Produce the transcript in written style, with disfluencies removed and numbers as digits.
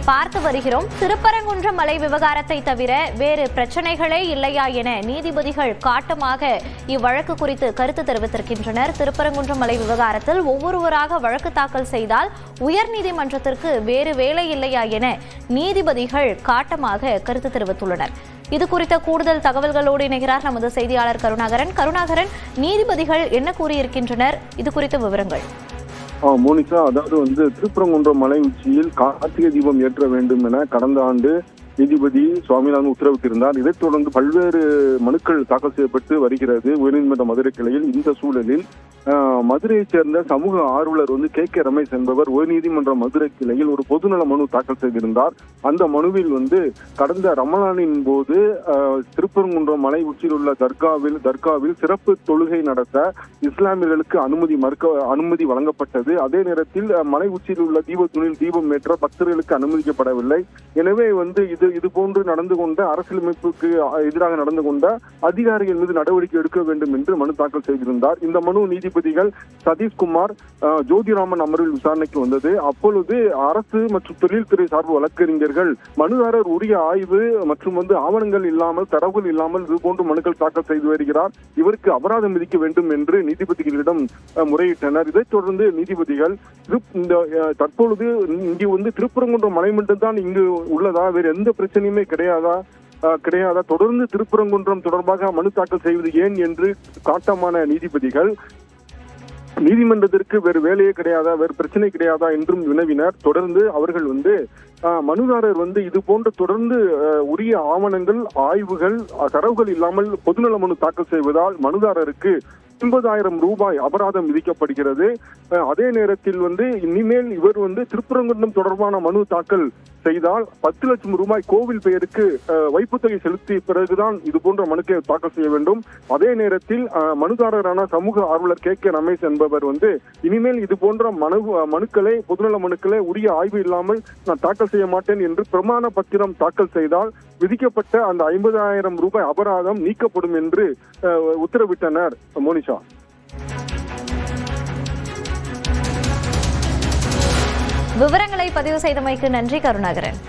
பார்த்து வருகிறோம். திருப்பரங்குன்றம் மலை விவகாரத்தை தவிர வேறு பிரச்சனைகளே இல்லையா என நீதிபதிகள் காட்டமாக இவ்வழக்கு குறித்து கருத்து தெரிவித்திருக்கின்றனர். திருப்பரங்குன்றம் மலை விவகாரத்தில் ஒவ்வொருவராக வழக்கு தாக்கல் செய்தால் உயர்நீதிமன்றத்திற்கு வேறு வேலை இல்லையா என நீதிபதிகள் காட்டமாக கருத்து தெரிவித்துள்ளனர். இது குறித்த கூடுதல் தகவல்களோடு இணைகிறார் நமது செய்தியாளர் கருணாகரன். நீதிபதிகள் என்ன கூறியிருக்கின்றனர்? இது குறித்த விவரங்கள். மோனிகா, அதாவது திருப்பரங்குன்றம் மலை உச்சியில் கார்த்திகை தீபம் ஏற்ற வேண்டும் என கடந்த ஆண்டு நீதிபதி சுவாமிநாதன் உத்தரவிட்டிருந்தார். இதைத் தொடர்ந்து பல்வேறு மனுக்கள் தாக்கல் செய்யப்பட்டு வருகிறது உயர்நீதிமன்ற மதுரை கிளையில். இந்த சூழலில் மதுரையைச் சேர்ந்த சமூக ஆர்வலர் கே ரமேஷ் என்பவர் உயர்நீதிமன்ற மதுரை கிளையில் ஒரு பொதுநல மனு தாக்கல் செய்திருந்தார். அந்த மனுவில் கடந்த ரமலானின் போது திருப்பரங்குன்றம் மலை உச்சியில் உள்ள தர்காவில் சிறப்பு தொழுகை நடத்த இஸ்லாமியர்களுக்கு அனுமதி வழங்கப்பட்டது. அதே நேரத்தில் மலை உச்சியில் உள்ள தீபத்துணில் தீபம் ஏற்ற பக்தர்களுக்கு அனுமதிக்கப்படவில்லை. எனவே இது போன்று நடந்து கொண்ட அரசியலமைப்புக்கு எதிராக நடந்து கொண்ட அதிகாரிகள் மீது நடவடிக்கை எடுக்க வேண்டும் என்று மனு தாக்கல் செய்திருந்தார். இந்த மனு நீதிபதிகள் சதீஷ்குமார், ஜோதிராமன் அமர்வில் விசாரணைக்கு வந்தது. அப்பொழுது அரசு மற்றும் தொழில்துறை சார்பு வழக்கறிஞர்கள் மனுதாரர் உரிய ஆய்வு மற்றும் ஆவணங்கள் இல்லாமல், தரவுகள் இல்லாமல் இதுபோன்று மனுக்கள் தாக்கல் செய்து வருகிறார், இவருக்கு அபராதம் விதிக்க வேண்டும் என்று நீதிபதிகளிடம் முறையிட்டனர். இதைத் தொடர்ந்து நீதிபதிகள் தற்பொழுது இங்கு திருப்பரங்குன்றம் மலை மட்டும்தான் இங்கு உள்ளதா, வேறு எந்த பிரச்சனையுமே கிடையாதா, தொடர்ந்து திருப்பரங்குன்றம் தொடர்பாக மனு தாக்கல் செய்வது ஏன் என்று காட்டமான நீதிபதிகள் நீதிமன்றத்திற்கு வேறு வேலையே கிடையாதா, வேறு பிரச்சனை கிடையாதா என்றும் வினவினர். தொடர்ந்து அவர்கள் மனுதாரர் இது போன்று தொடர்ந்து உரிய ஆவணங்கள், ஆய்வுகள், தரவுகள் இல்லாமல் பொதுநல மனு தாக்கல் செய்வதால் மனுதாரருக்கு 50,000 ரூபாய் அபராதம் விதிக்கப்படுகிறது. அதே நேரத்தில் இனிமேல் இவர் திருப்பரங்குன்றம் தொடர்பான மனு தாக்கல் செய்தால் 10 லட்சம் ரூபாய் கோவில் பெயருக்கு வைப்புத் தொகை செலுத்திய பிறகுதான் இது போன்ற மனுக்களை தாக்கல் செய்ய வேண்டும். அதே நேரத்தில் மனுதாரரான சமூக ஆர்வலர் கே ரமேஷ் என்பவர் இனிமேல் இது போன்ற மனுக்களை, பொதுநல மனுக்களை உரிய ஆய்வு இல்லாமல் நான் தாக்கல் செய்ய மாட்டேன் என்று பிரமாண பத்திரம் தாக்கல் செய்தால் விதிக்கப்பட்ட அந்த 50,000 ரூபாய் அபராதம் நீக்கப்படும் என்று உத்தரவிட்டனர். மோனிஷா, விவரங்களை பதிவு செய்தமைக்கு நன்றி கருணாகரன்.